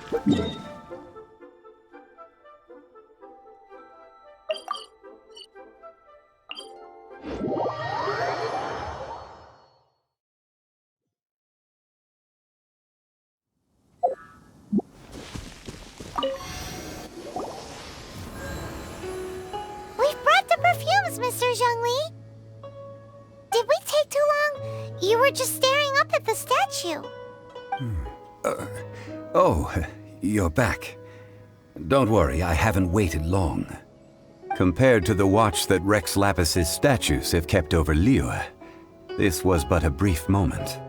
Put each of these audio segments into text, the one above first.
We've brought the perfumes, Mr. Zhongli. Did we take too long? You were just staring up at the statue. Oh, you're back. Don't worry, I haven't waited long. Compared to the watch that Rex Lapis's statues have kept over Liyue, this was but a brief moment.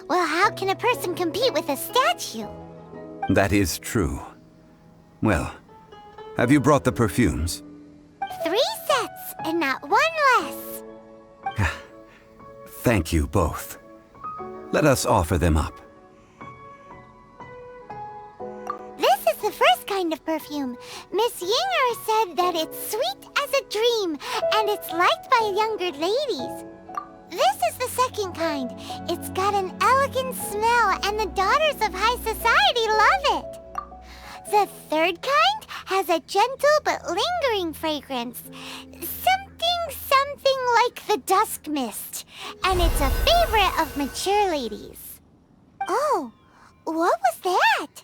Well, how can a person compete with a statue? That is true. Well, have you brought the perfumes? 3 sets, and not one less. Thank you both. Let us offer them up. This is the first kind of perfume. Miss Yinger said that it's sweet as a dream, and it's liked by younger ladies. This is the second kind. It's got an elegant smell, and the daughters of high society love it. The third kind has a gentle but lingering fragrance. Something like the dusk mist. And it's a favorite of mature ladies. Oh, what was that?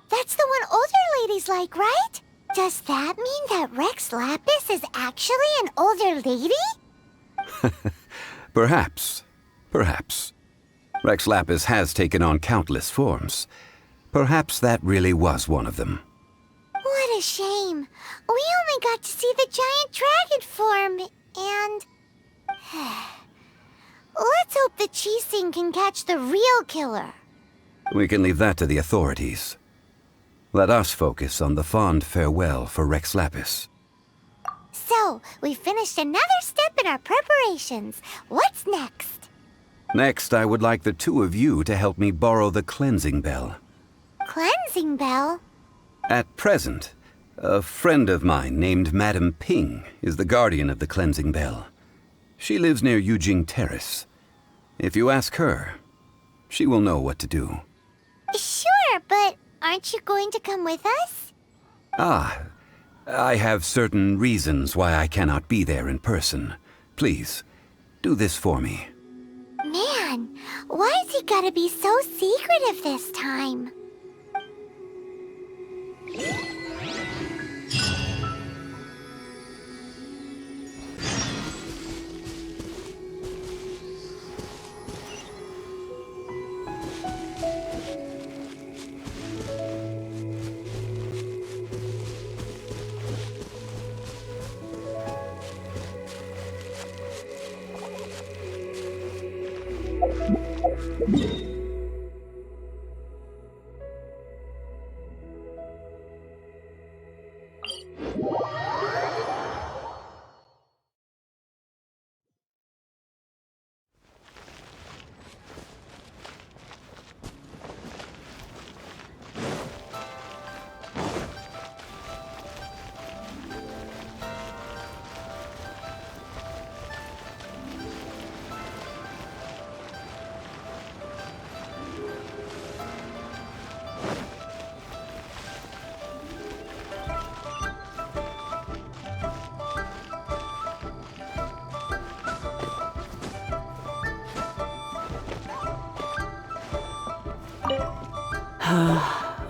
That's the one older ladies like, right? Does that mean that Rex Lapis is actually an older lady? Perhaps. Rex Lapis has taken on countless forms. Perhaps that really was one of them. What a shame. We only got to see the giant dragon form, and... Let's hope the Qixing can catch the real killer. We can leave that to the authorities. Let us focus on the fond farewell for Rex Lapis. So, we finished another step in our preparations. What's next? Next, I would like the two of you to help me borrow the cleansing bell. Cleansing bell? At present, a friend of mine named Madame Ping is the guardian of the cleansing bell. She lives near Yujing Terrace. If you ask her, she will know what to do. Sure, but aren't you going to come with us? I have certain reasons why I cannot be there in person. Please, do this for me. Man, why has he gotta be so secretive this time?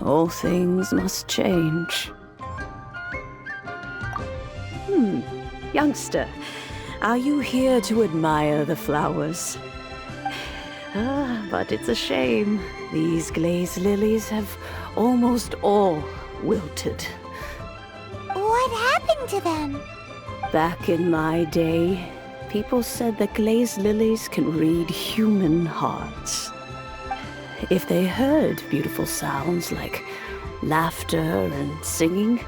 All things must change. Youngster, are you here to admire the flowers? But it's a shame. These glazed lilies have almost all wilted. What happened to them? Back in my day, people said that glazed lilies can read human hearts. If they heard beautiful sounds like laughter and singing,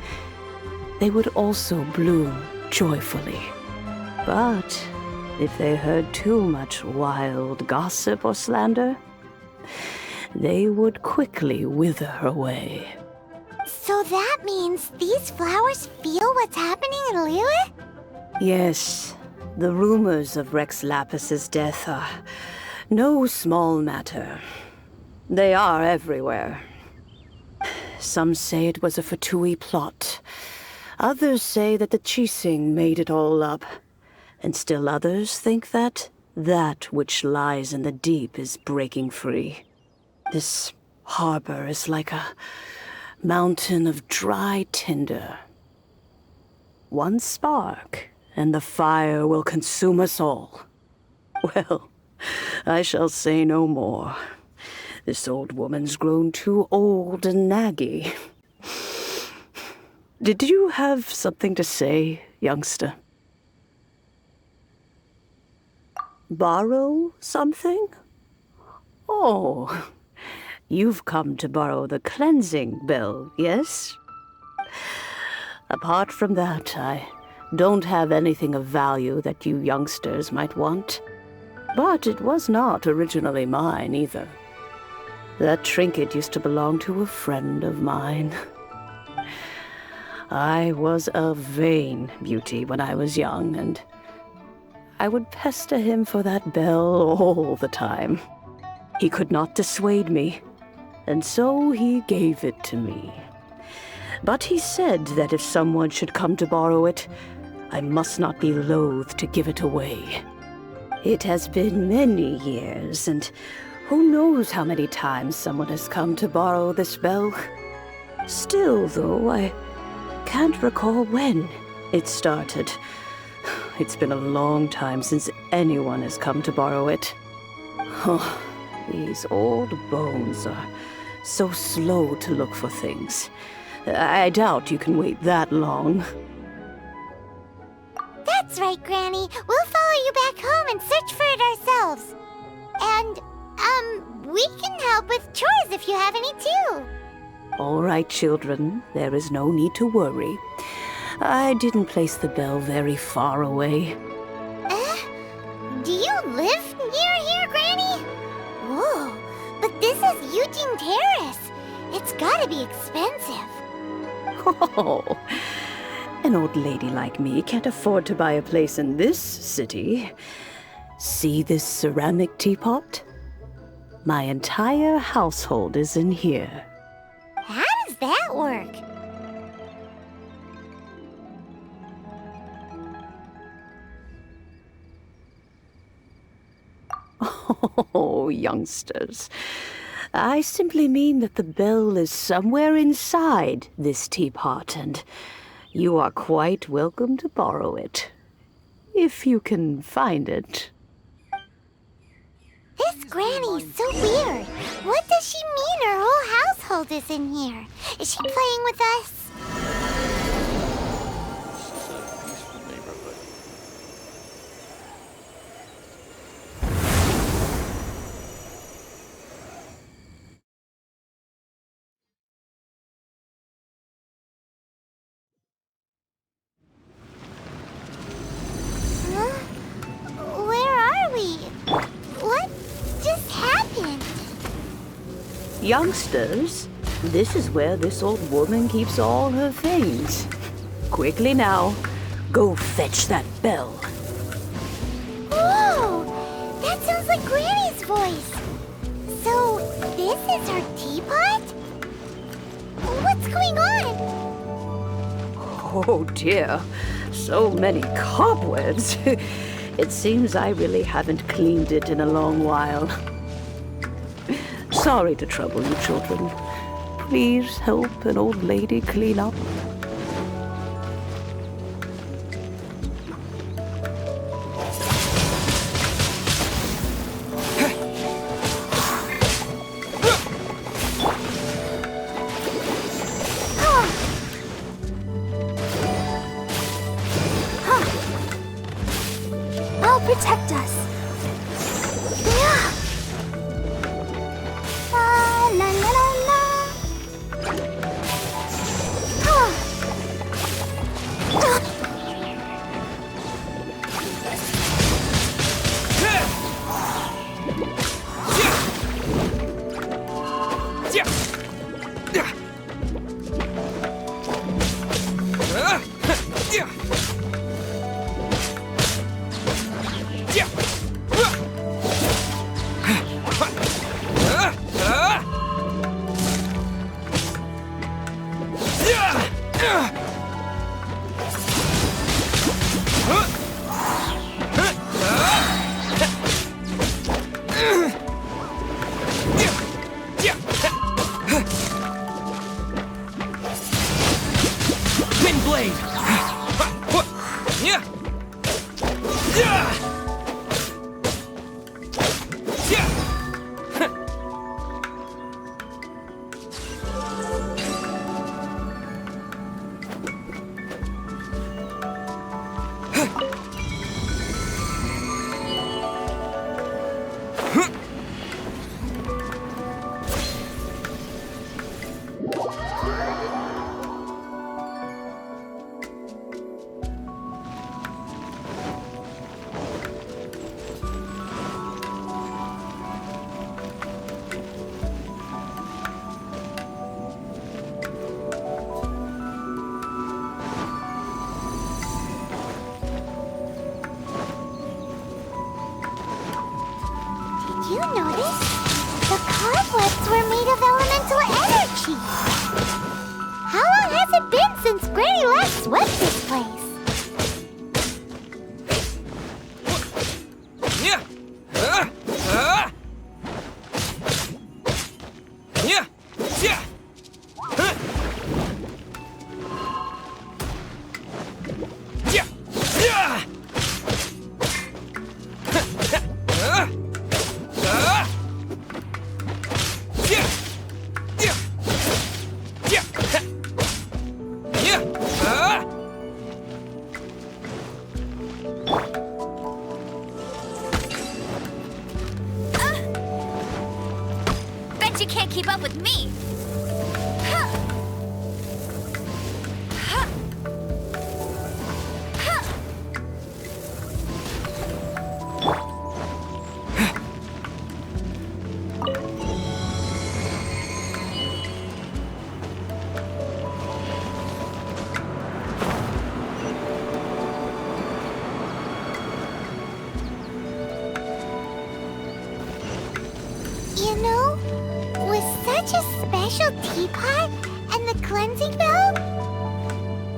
they would also bloom joyfully. But if they heard too much wild gossip or slander, they would quickly wither away. So that means these flowers feel what's happening in Liyue? Yes, the rumors of Rex Lapis's death are no small matter. They are everywhere. Some say it was a Fatui plot. Others say that the Chising made it all up. And still others think that which lies in the deep is breaking free. This harbor is like a mountain of dry tinder. One spark, and the fire will consume us all. Well, I shall say no more. This old woman's grown too old and naggy. Did you have something to say, youngster? Borrow something? Oh, you've come to borrow the cleansing bell, yes? Apart from that, I don't have anything of value that you youngsters might want. But it was not originally mine, either. That trinket used to belong to a friend of mine. I was a vain beauty when I was young, and I would pester him for that bell all the time. He could not dissuade me, and so he gave it to me. But he said that if someone should come to borrow it, I must not be loath to give it away. It has been many years, and who knows how many times someone has come to borrow this bell. Still, though, I can't recall when it started. It's been a long time since anyone has come to borrow it. Oh, these old bones are so slow to look for things. I doubt you can wait that long. That's right, Granny. We'll follow you back home and search for it ourselves. And, we can help with chores if you have any too. All right, children. There is no need to worry. I didn't place the bell very far away. Do you live near here, Granny? Whoa, but this is Eugene Terrace. It's gotta be expensive. Oh, an old lady like me can't afford to buy a place in this city. See this ceramic teapot? My entire household is in here. How does that work? Oh, youngsters. I simply mean that the bell is somewhere inside this teapot, and you are quite welcome to borrow it, if you can find it. This Granny's so weird. What does she mean her whole household is in here? Is she playing with us? Where are we? What just happened? Youngsters, this is where this old woman keeps all her things. Quickly now, go fetch that bell. Whoa! That sounds like Granny's voice. So, this is her teapot? What's going on? Oh dear, so many cobwebs. It seems I really haven't cleaned it in a long while. Sorry to trouble you, children. Please help an old lady clean up. I'll protect us. La la la la la. you notice? The cobwebs were made of elemental energy. How long has it been since Granny last swept this place? Yeah. Yeah. Yeah. Yeah. Yeah. Bet you can't keep up with me. You know, with such a special teapot and the cleansing bell,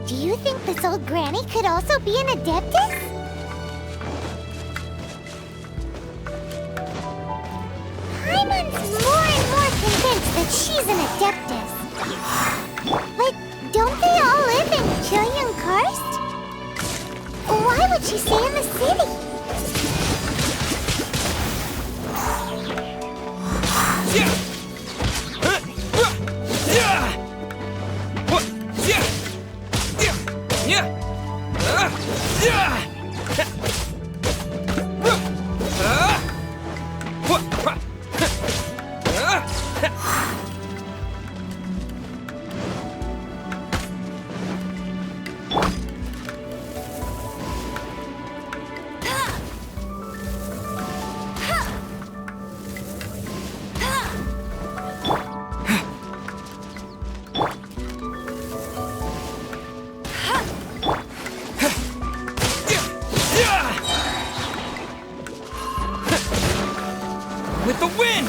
do you think this old granny could also be an adeptus? Paimon's more and more convinced that she's an adeptus. But don't they all live in Chilian Karst? Why would she stay in the city? Yeah. With the wind!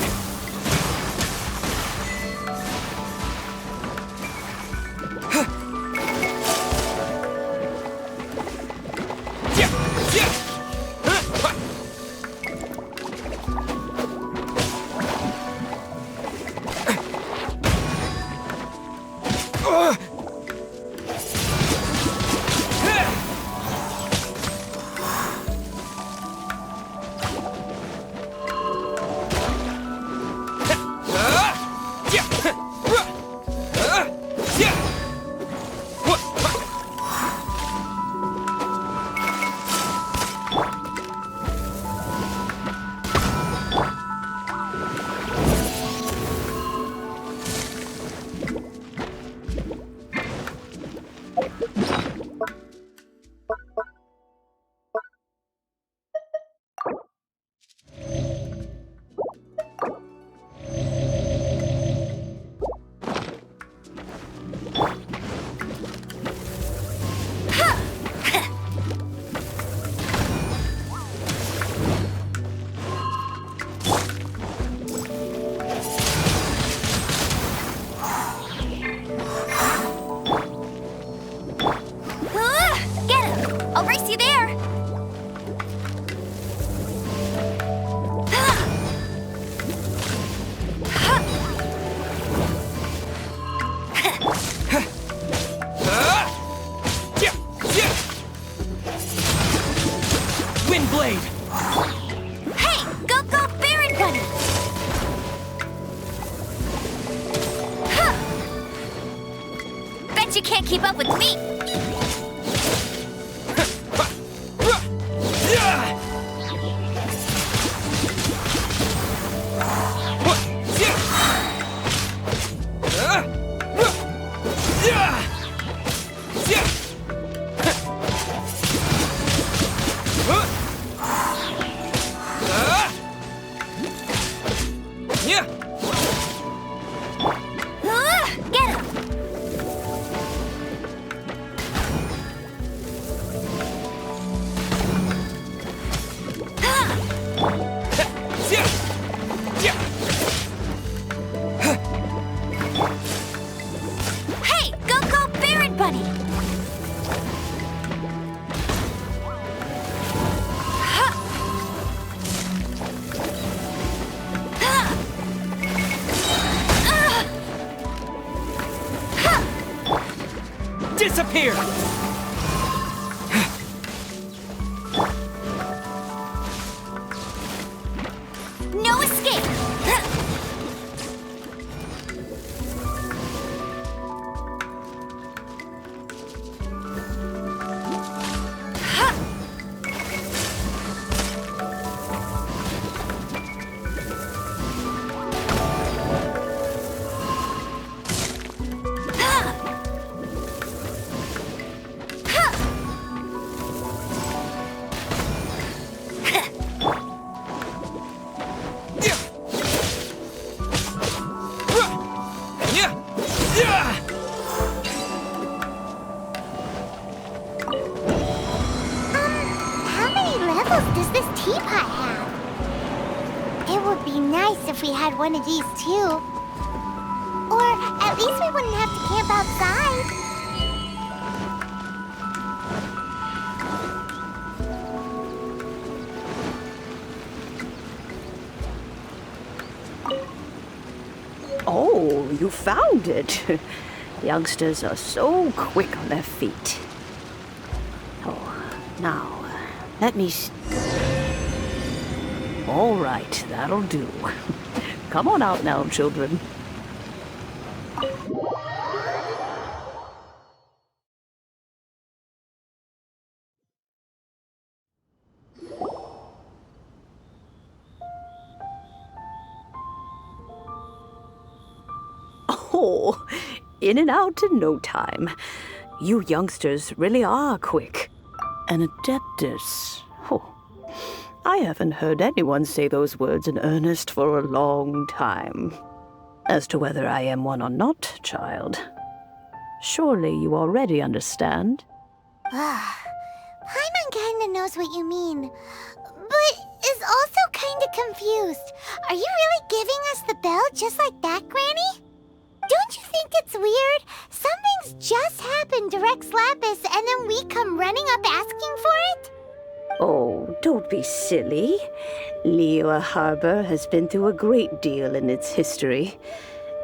bet you can't keep up with me. Here! No escape! How many levels does this teapot have? It would be nice if we had one of these too. Or at least we wouldn't have to camp outside. Oh, you found it. Youngsters are so quick on their feet. Oh, now, let me... All right, that'll do. Come on out now, children. Oh, in and out in no time. You youngsters really are quick. An adeptus. Oh, I haven't heard anyone say those words in earnest for a long time. As to whether I am one or not, child, surely you already understand. Paimon kinda knows what you mean, but is also kinda confused. Are you really giving us the bell just like that, Granny? Don't you think it's weird? Something's just happened to Rex Lapis and then we come running up asking for it? Oh, don't be silly. Liyue Harbor has been through a great deal in its history.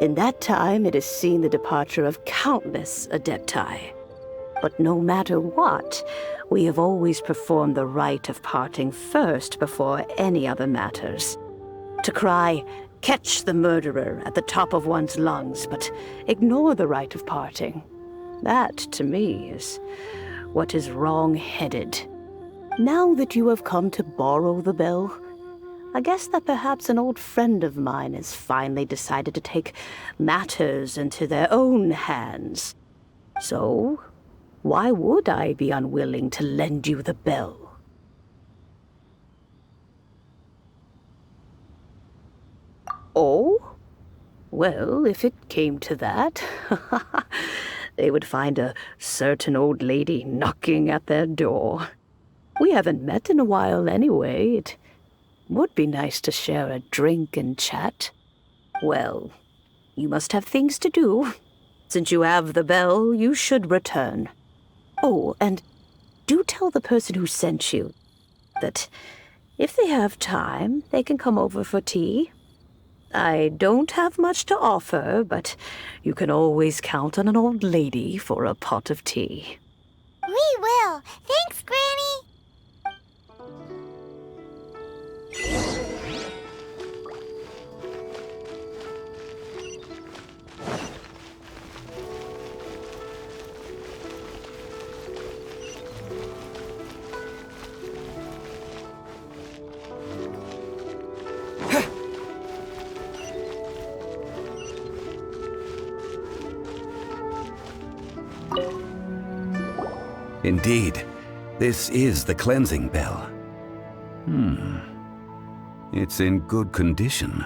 In that time, it has seen the departure of countless adepti. But no matter what, we have always performed the rite of parting first before any other matters. To cry, "Catch the murderer," at the top of one's lungs, but ignore the rite of parting. That, to me, is what is wrong-headed. Now that you have come to borrow the bell, I guess that perhaps an old friend of mine has finally decided to take matters into their own hands. So, why would I be unwilling to lend you the bell? Oh? Well, if it came to that, they would find a certain old lady knocking at their door. We haven't met in a while anyway. It would be nice to share a drink and chat. Well, you must have things to do. Since you have the bell, you should return. Oh, and do tell the person who sent you that if they have time, they can come over for tea. I don't have much to offer, but you can always count on an old lady for a pot of tea. We will. Thanks, Granny. Indeed, this is the cleansing bell. It's in good condition.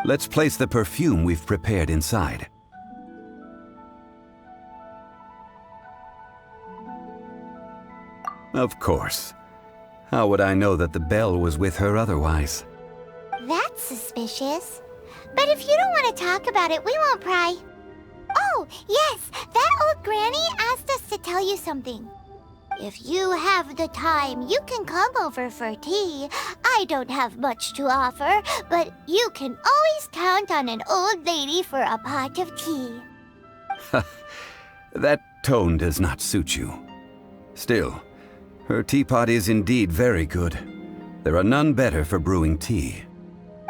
Let's place the perfume we've prepared inside. Of course. How would I know that the bell was with her otherwise? That's suspicious. But if you don't want to talk about it, we won't pry. Oh, yes, that old granny asked us to tell you something. If you have the time, you can come over for tea. I don't have much to offer, but you can always count on an old lady for a pot of tea. That tone does not suit you. Still, her teapot is indeed very good. There are none better for brewing tea.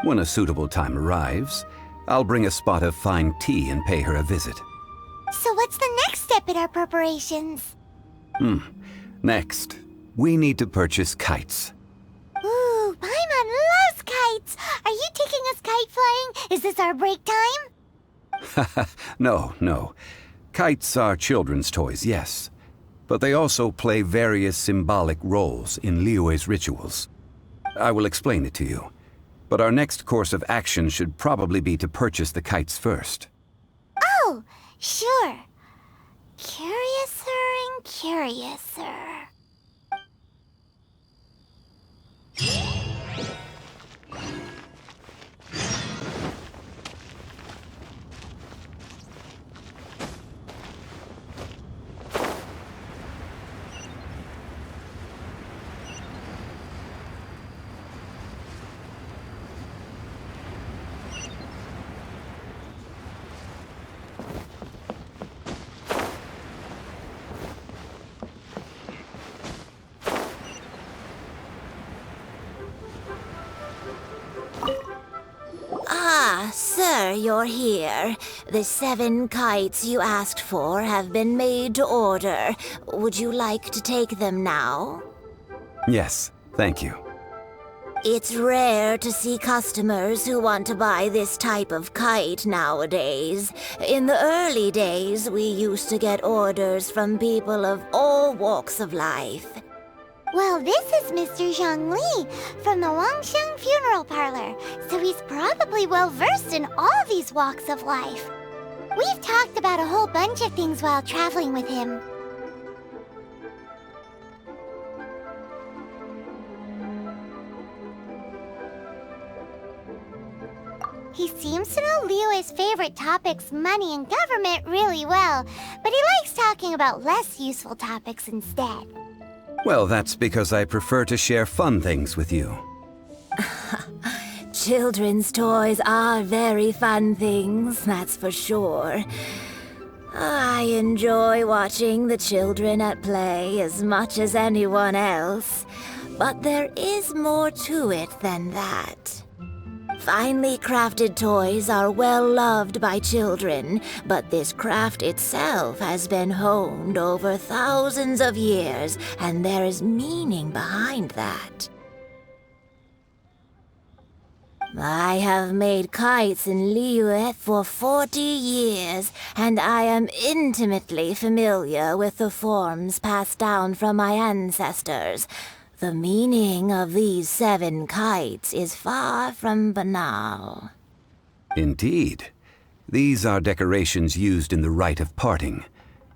When a suitable time arrives, I'll bring a spot of fine tea and pay her a visit. So what's the next step in our preparations? Next, we need to purchase kites. Ooh, Paimon loves kites! Are you taking us kite flying? Is this our break time? No. Kites are children's toys, yes. But they also play various symbolic roles in Liyue's rituals. I will explain it to you. But our next course of action should probably be to purchase the kites first. Oh, sure. Curiouser and curiouser. Ah, sir, you're here. The 7 kites you asked for have been made to order. Would you like to take them now? Yes, thank you. It's rare to see customers who want to buy this type of kite nowadays. In the early days, we used to get orders from people of all walks of life. Well, this is Mr. Zhongli from the Wangsheng Funeral Parlor, so he's probably well-versed in all these walks of life. We've talked about a whole bunch of things while traveling with him. He seems to know Liyue's favorite topics, money and government, really well, but he likes talking about less useful topics instead. Well, that's because I prefer to share fun things with you. Children's toys are very fun things, that's for sure. I enjoy watching the children at play as much as anyone else, but there is more to it than that. Finely crafted toys are well loved by children, but this craft itself has been honed over thousands of years, and there is meaning behind that. I have made kites in Liyue for 40 years, and I am intimately familiar with the forms passed down from my ancestors. The meaning of these 7 kites is far from banal. Indeed. These are decorations used in the rite of parting.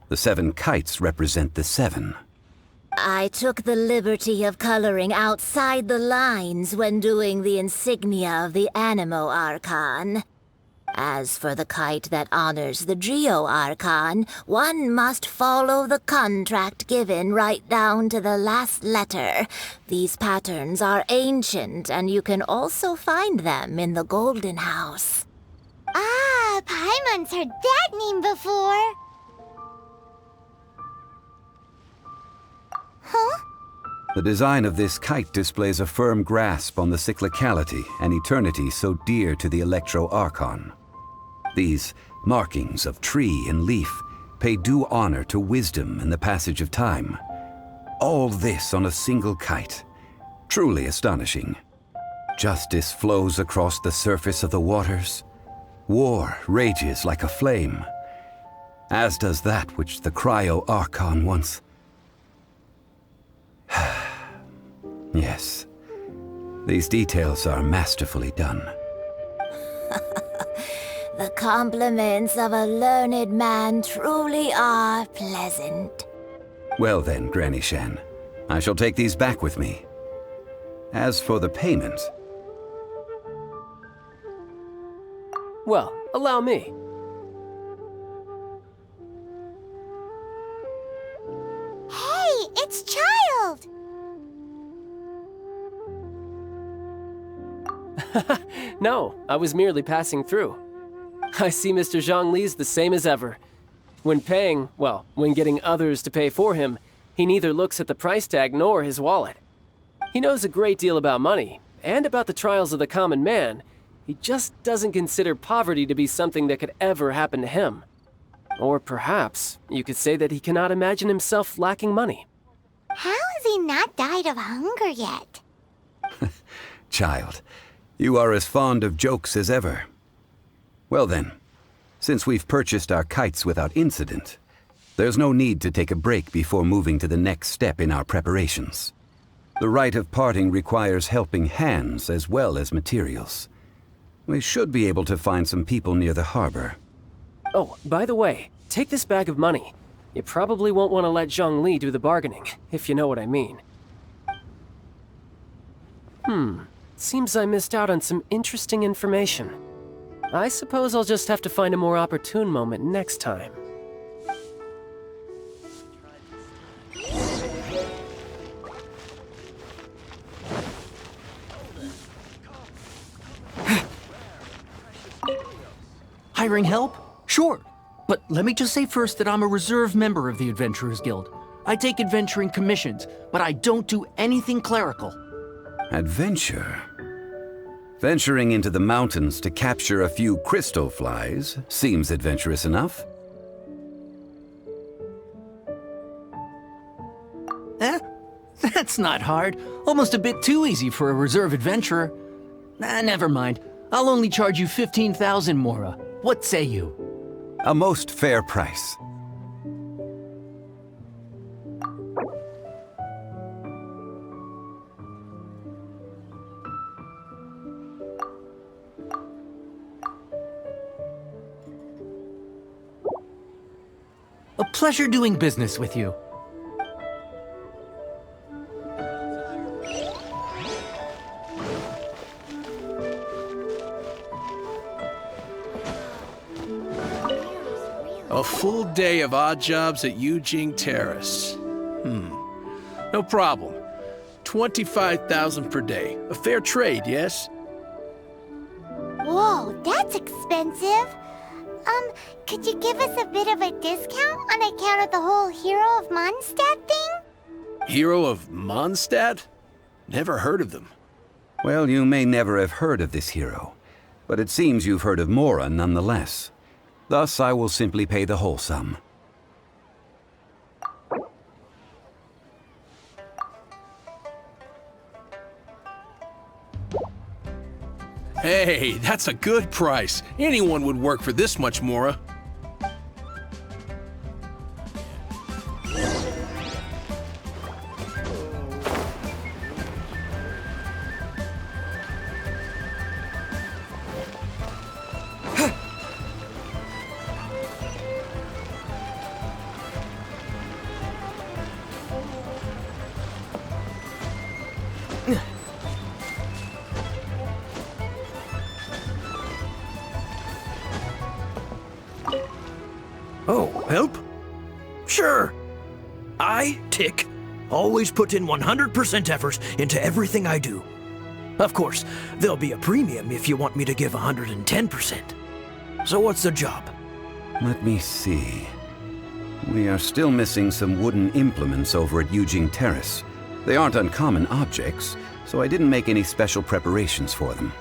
The 7 kites represent the 7. I took the liberty of coloring outside the lines when doing the insignia of the Animo Archon. As for the kite that honors the Geo Archon, one must follow the contract given right down to the last letter. These patterns are ancient, and you can also find them in the Golden House. Ah, Paimon's heard that name before. Huh? The design of this kite displays a firm grasp on the cyclicality and eternity so dear to the Electro Archon. These markings of tree and leaf pay due honor to wisdom and the passage of time. All this on a single kite. Truly astonishing. Justice flows across the surface of the waters. War rages like a flame. As does that which the Cryo Archon once... Yes. These details are masterfully done. The compliments of a learned man truly are pleasant. Well then, Granny Shan, I shall take these back with me. As for the payment... Well, allow me. Hey, it's Child! No, I was merely passing through. I see Mr. Zhongli's the same as ever. When getting others to pay for him, he neither looks at the price tag nor his wallet. He knows a great deal about money, and about the trials of the common man. He just doesn't consider poverty to be something that could ever happen to him. Or perhaps you could say that he cannot imagine himself lacking money. How has he not died of hunger yet? Child, you are as fond of jokes as ever. Well then, since we've purchased our kites without incident, there's no need to take a break before moving to the next step in our preparations. The rite of parting requires helping hands as well as materials. We should be able to find some people near the harbor. Oh, by the way, take this bag of money. You probably won't want to let Zhongli do the bargaining, if you know what I mean. Seems I missed out on some interesting information. I suppose I'll just have to find a more opportune moment next time. Hiring help? Sure. But let me just say first that I'm a reserve member of the Adventurers Guild. I take adventuring commissions, but I don't do anything clerical. Adventure? Venturing into the mountains to capture a few crystal flies seems adventurous enough. That's not hard. Almost a bit too easy for a reserve adventurer. Never mind. I'll only charge you 15,000 Mora. What say you? A most fair price. A pleasure doing business with you. A full day of odd jobs at Yujing Terrace. No problem. 25,000 per day. A fair trade, yes? Whoa, that's expensive. Could you give us a bit of a discount on account of the whole Hero of Mondstadt thing? Hero of Mondstadt? Never heard of them. Well, you may never have heard of this hero, but it seems you've heard of Mora nonetheless. Thus, I will simply pay the whole sum. Hey, that's a good price. Anyone would work for this much, Mora. Oh, help? Sure. I, Tick, always put in 100% effort into everything I do. Of course, there'll be a premium if you want me to give 110%. So what's the job? Let me see. We are still missing some wooden implements over at Yujing Terrace. They aren't uncommon objects, so I didn't make any special preparations for them.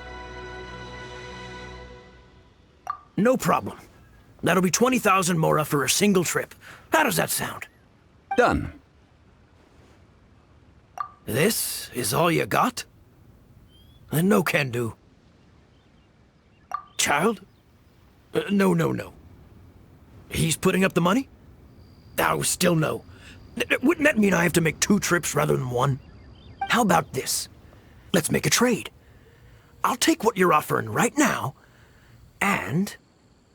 No problem. That'll be 20,000 Mora for a single trip. How does that sound? Done. This is all you got? Then no can do. Child? No. He's putting up the money? Oh, still no. Wouldn't that mean I have to make 2 trips rather than 1? How about this? Let's make a trade. I'll take what you're offering right now, and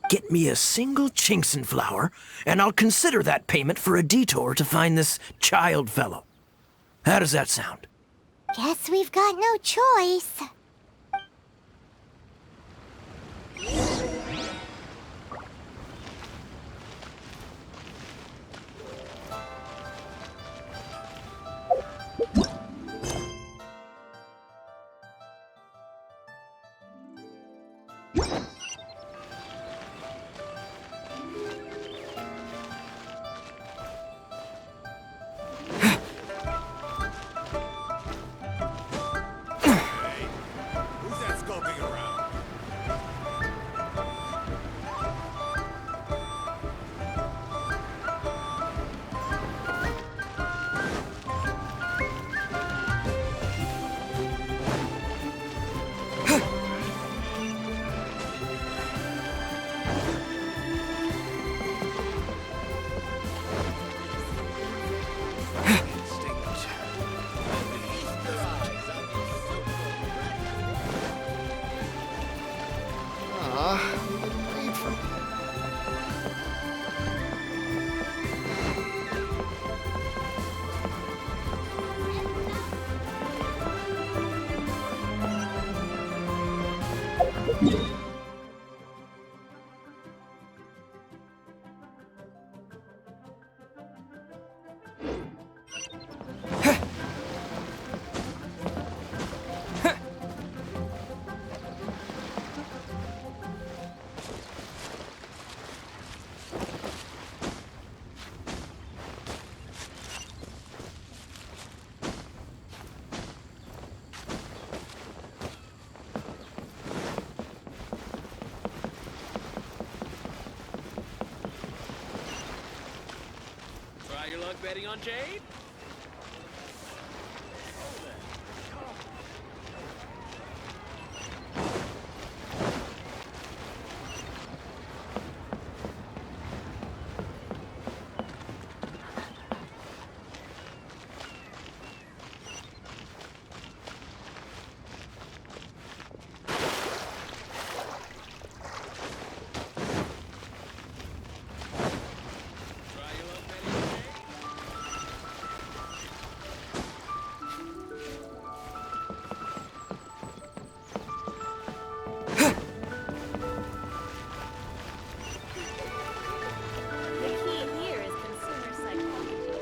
get me a single Chinkson flower, and I'll consider that payment for a detour to find this child fellow. How does that sound? Guess we've got no choice. Try your luck betting on Jade? Try your luck betting on Jade? The key here is consumer psychology.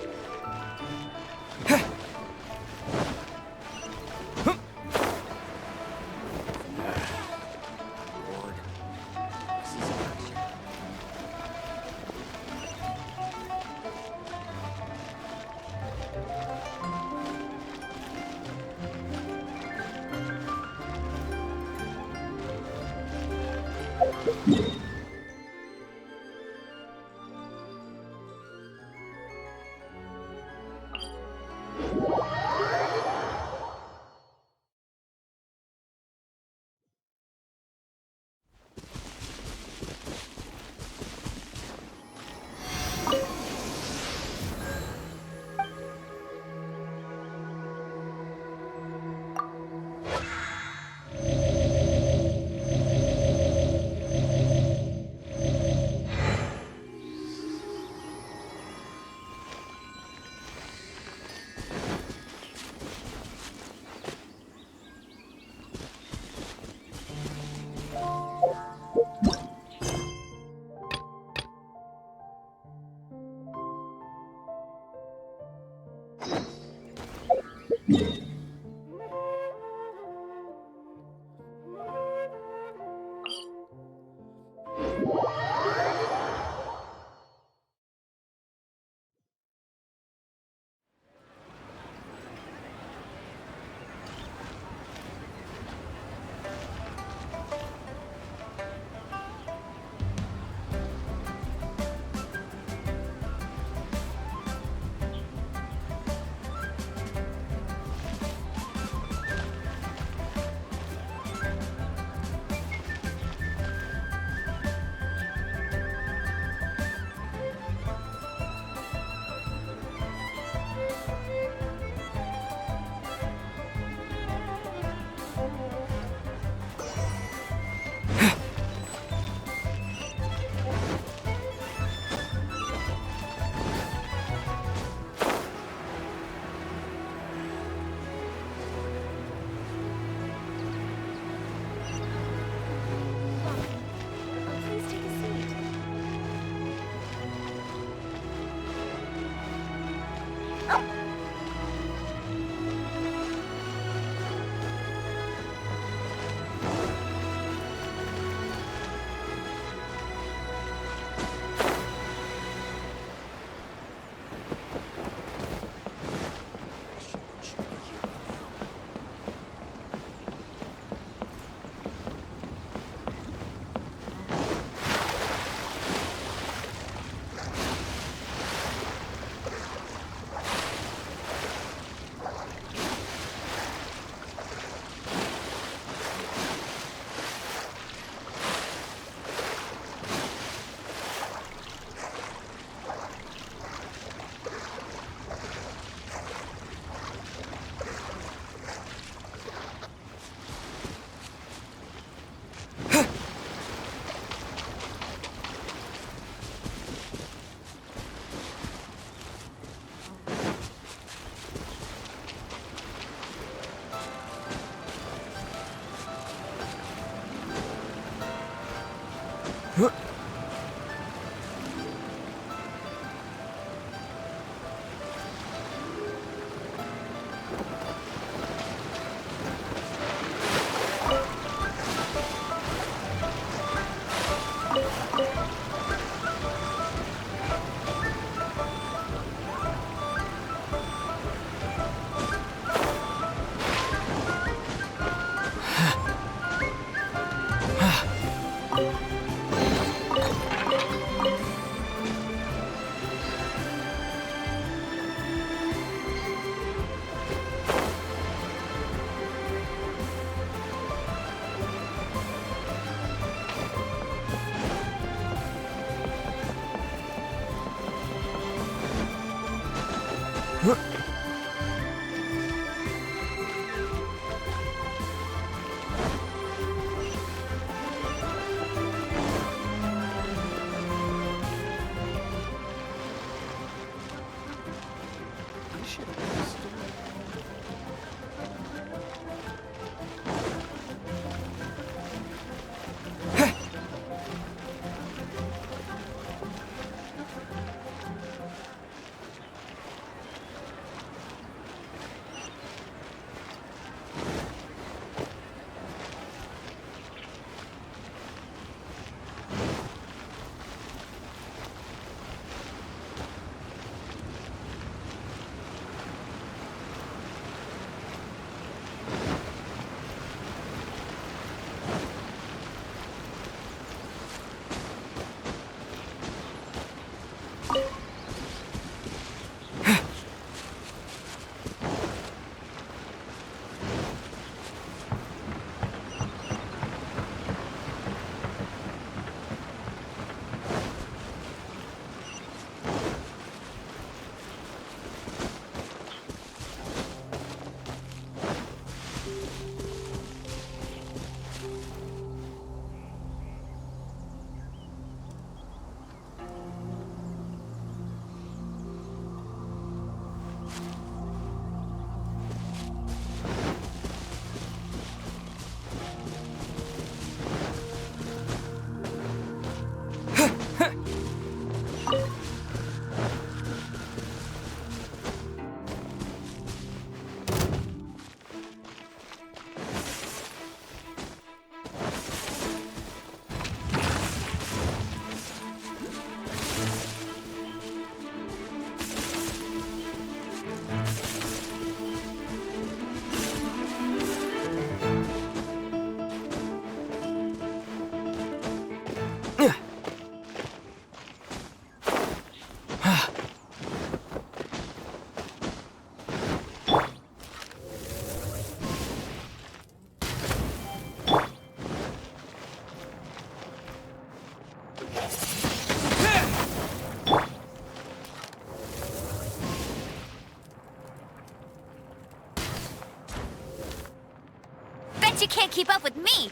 Bet you can't keep up with me!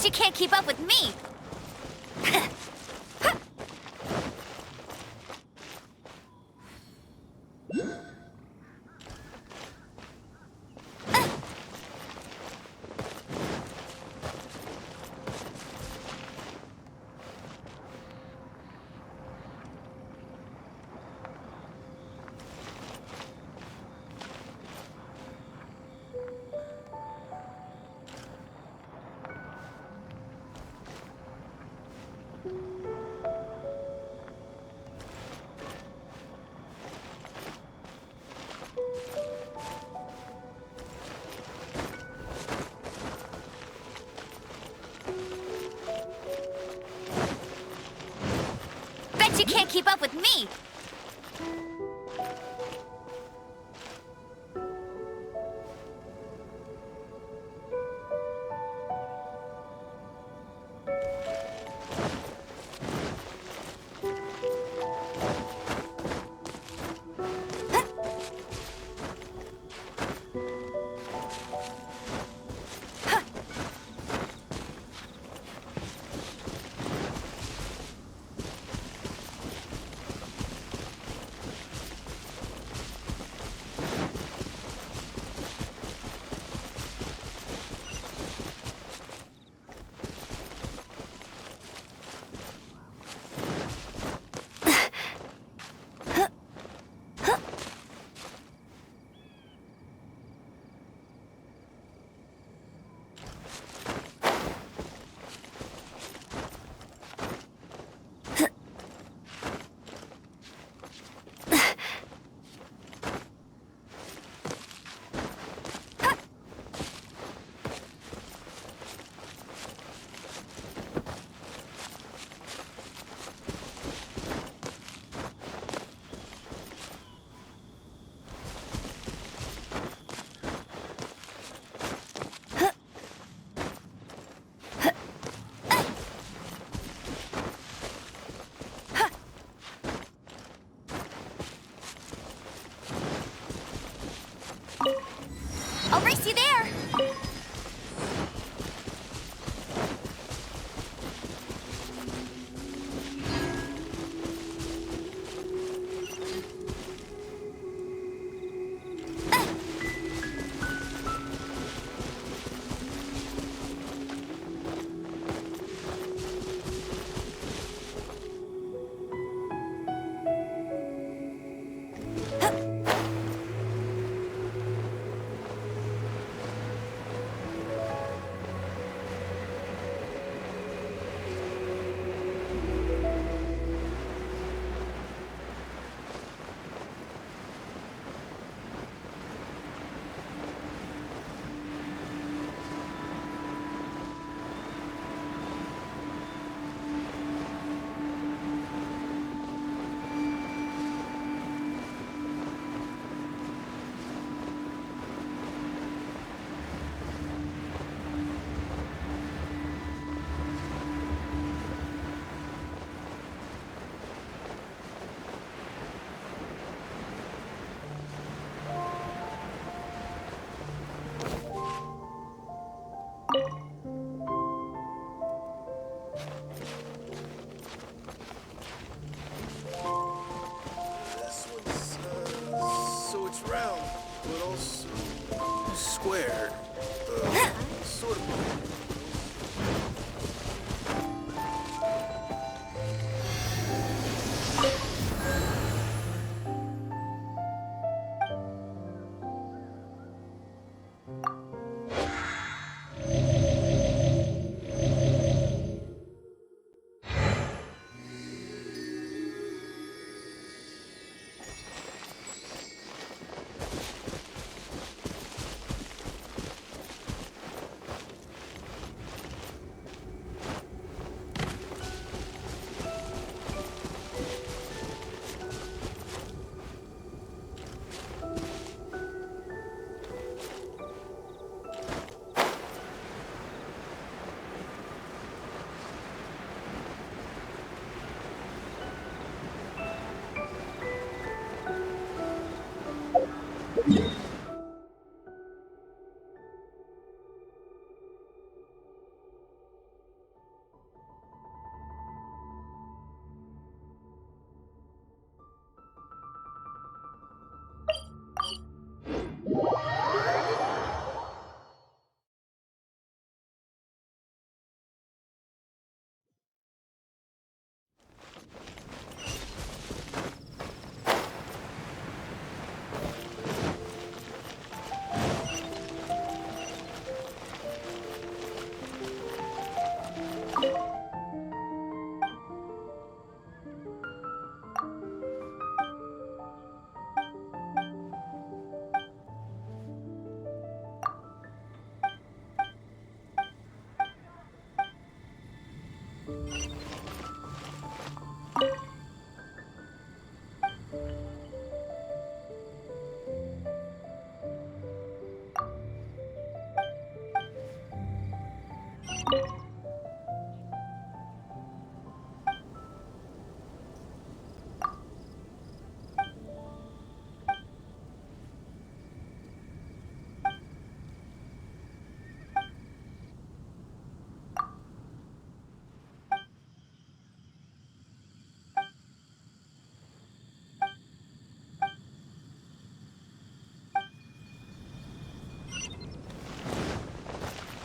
you can't keep up with me. Bet you can't keep up with me.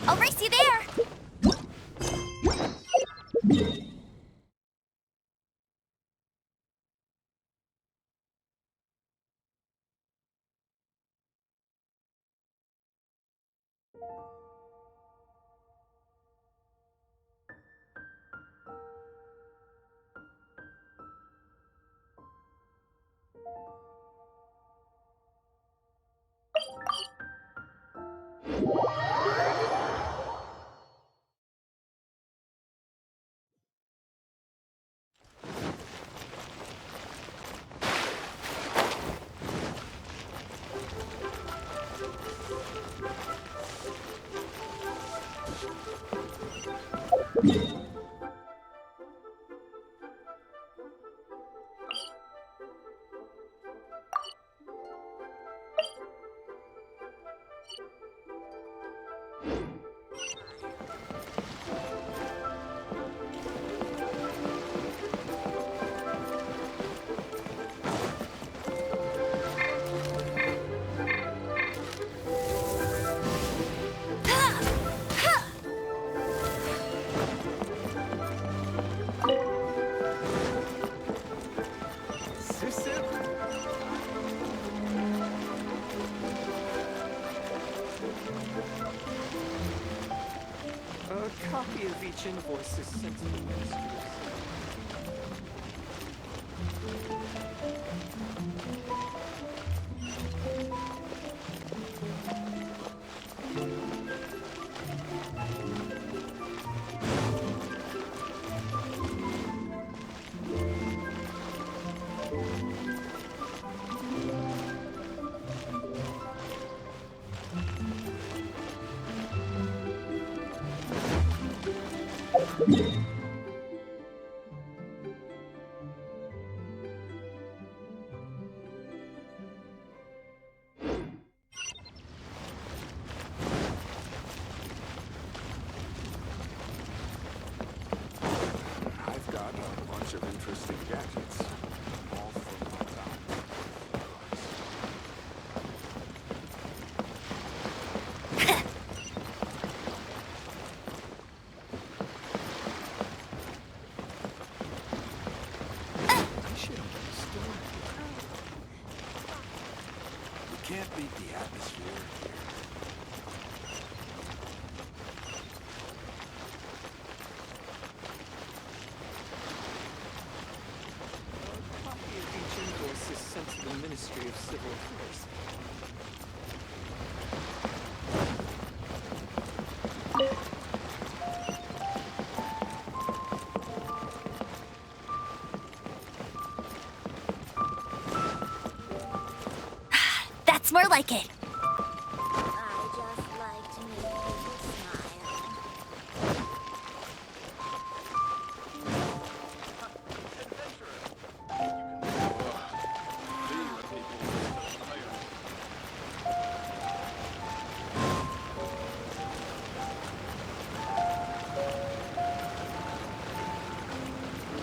I'll race you there! A copy of each invoice is sent to the ministry. I've got a bunch of interesting gadgets, all from my time. You can't beat the atmosphere here. A copy of each invoice is sent to the Ministry of Civil Affairs. That's more like it. I just like to make people smile.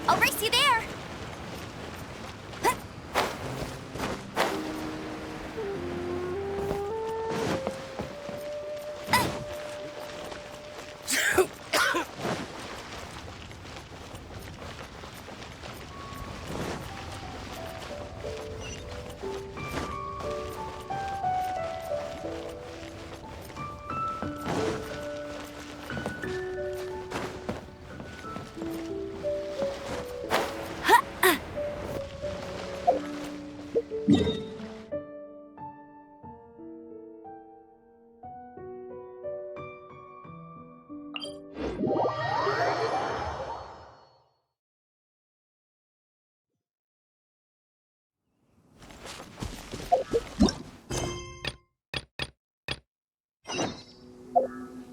I'll race you there!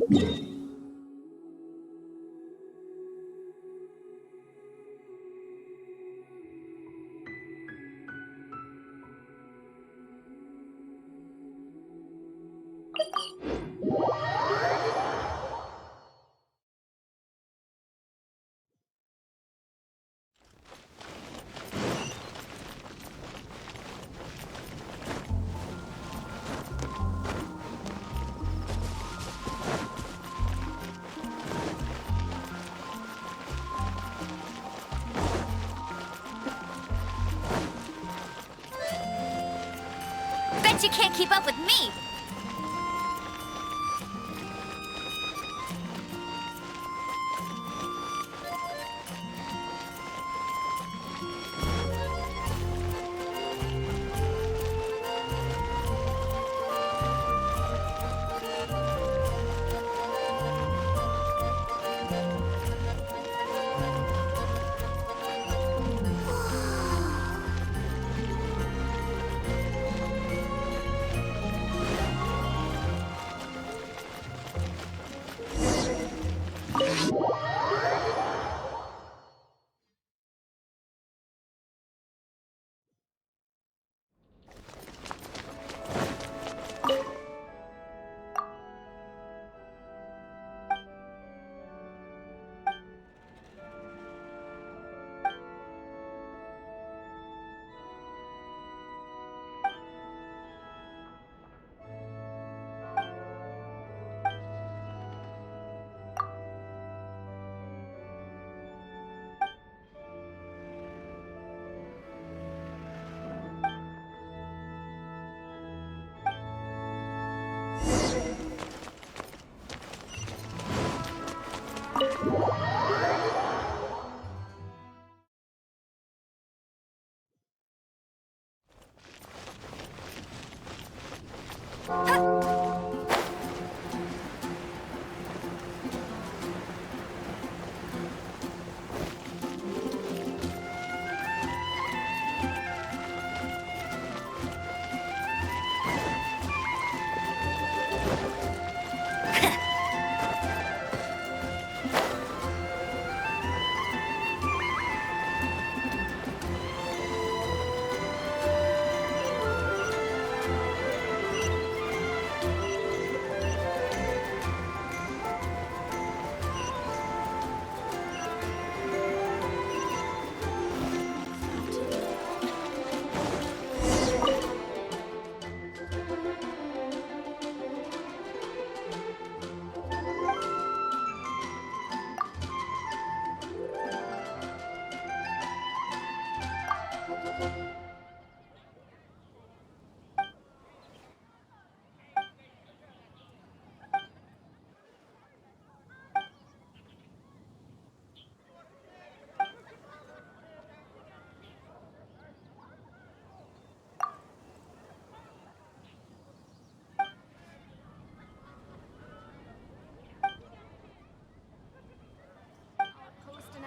Bet you can't keep up with me!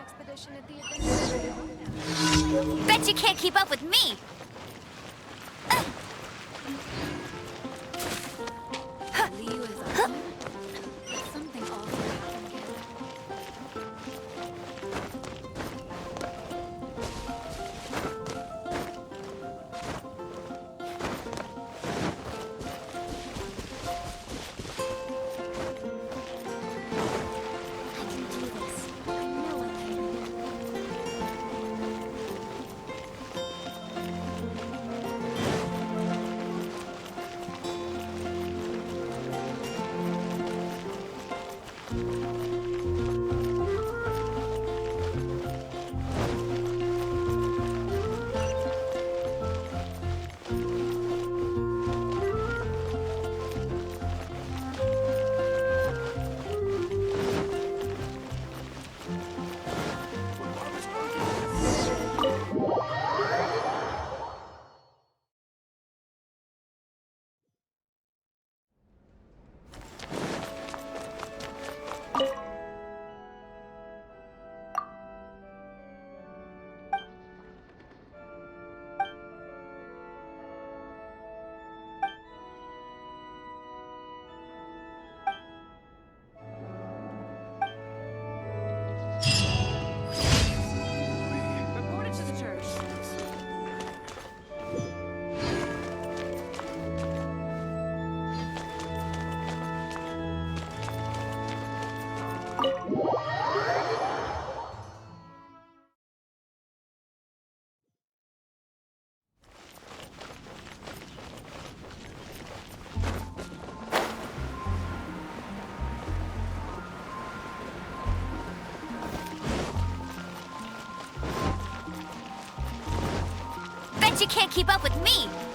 Expedition at the adventure. Bet you can't keep up with me! Liu is a something awful happened again. I can do this. I know I can. Bet you can't keep up with me.